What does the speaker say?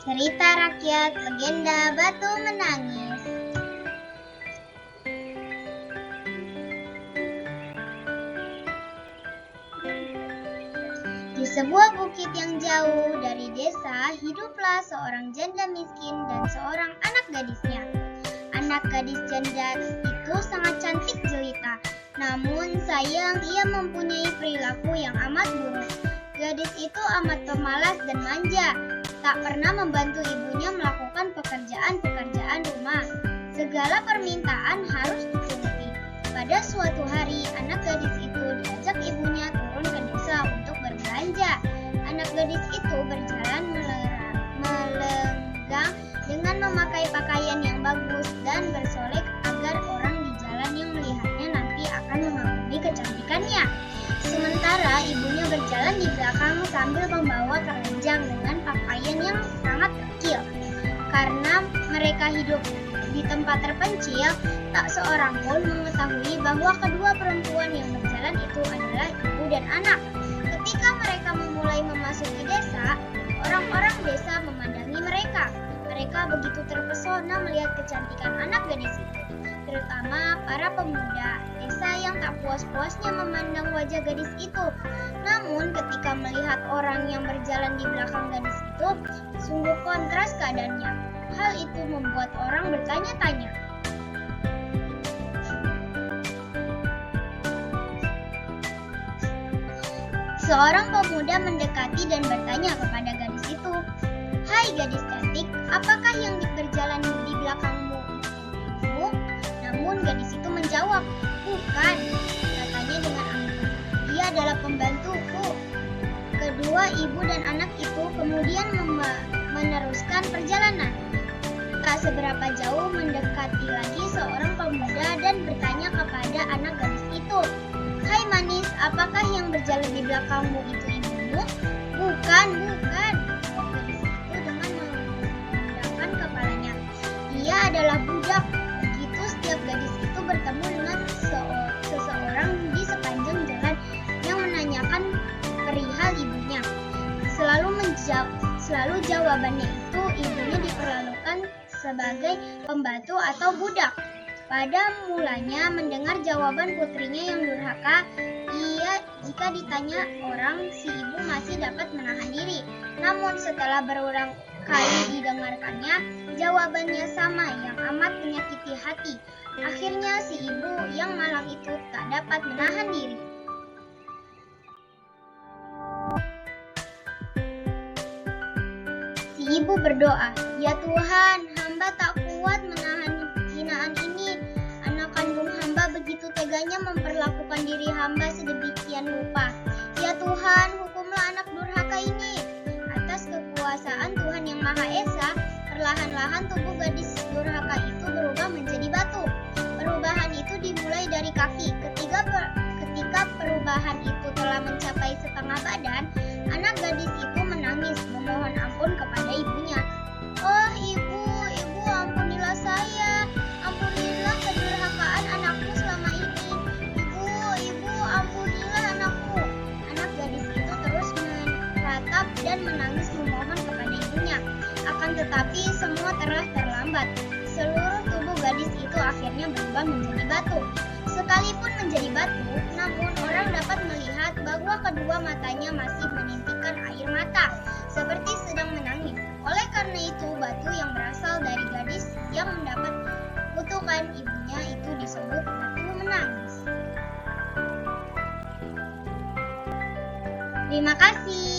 Cerita rakyat legenda Batu Menangis. Di sebuah bukit yang jauh dari desa, hiduplah seorang janda miskin dan seorang anak gadisnya. Anak gadis janda itu sangat cantik jelita, namun sayang ia mempunyai perilaku yang amat buruk. Gadis itu amat pemalas dan manja, tak pernah membantu ibunya melakukan pekerjaan-pekerjaan rumah. Segala permintaan harus dituruti. Pada suatu hari, anak gadis itu diajak ibunya turun ke desa untuk berbelanja. Anak gadis itu berjalan melenggang dengan memakai pakaian yang bagus dan bersolek agar orang di jalan yang melihatnya nanti akan mengagumi kecantikannya. Sementara ibunya berjalan di belakang sambil membawa keranjang dengan pakaian yang sangat kecil. Karena mereka hidup di tempat terpencil, tak seorang pun mengetahui bahwa kedua perempuan yang berjalan itu adalah ibu dan anak. Ketika mereka memulai memasuki desa, orang-orang desa memandangi mereka. Mereka begitu terpesona melihat kecantikan anak gadis itu, terutama para pemuda desa yang tak puas-puasnya memandang wajah gadis itu. Namun ketika melihat orang yang berjalan di belakang gadis itu, sungguh kontras keadaannya. Hal itu membuat orang bertanya-tanya. Seorang pemuda mendekati dan bertanya kepada gadis itu, "Hai gadis cantik, apakah yang berjalan di belakangmu itu ibumu?" Namun gadis itu menjawab, "Bukan," katanya dengan angkuh. "Dia adalah pembantuku." Kedua ibu dan anak itu kemudian meneruskan perjalanan. Tak seberapa jauh mendekati lagi seorang pemuda dan bertanya kepada anak gadis itu, "Hai manis, apakah yang berjalan di belakangmu itu ibumu?" Bukan, jawab gadis itu dengan menundukkan kepalanya. "Dia adalah budak." Begitu setiap gadis itu bertemu dengan seseorang di sepanjang jalan yang menanyakan perihal ibunya. Selalu jawabannya itu ibunya diperlakukan sebagai pembantu atau budak. Pada mulanya mendengar jawaban putrinya yang durhaka, jika ditanya orang, si ibu masih dapat menahan diri. Namun setelah berulang kali didengarkannya, jawabannya sama yang amat menyakiti hati. Akhirnya si ibu yang malang itu tak dapat menahan diri. Si ibu berdoa, "Ya Tuhan, hamba tak kuat menahan hinaan ini. Anak kandung hamba begitu teganya memperlakukan diri hamba sedemikian rupa. Ya Tuhan, hukumlah anak durhaka ini." Atas kekuasaan Tuhan yang Maha Esa, perlahan-lahan tubuh gadis durhaka itu berubah menjadi batu. Perubahan itu dimulai dari kaki. Ketika perubahan itu telah mencapai setengah badan, anak gadis itu menangis memohon ampun kepada ibunya. "Oh ibu, ampunilah saya. Ampunilah kedurhakaan anakku selama ini. Ibu, ampunilah anakku." Anak gadis itu terus meratap dan menangis memohon kepada ibunya. Akan tetapi semua telah terlambat. Seluruh tubuh gadis itu akhirnya berubah menjadi batu. Sekalipun menjadi batu, namun orang dapat melihat bahwa kedua matanya masih menintikan air mata, seperti sedang menangis. Oleh karena itu, batu yang berasal dari gadis yang mendapat kutukan ibunya itu disebut batu menangis. Terima kasih.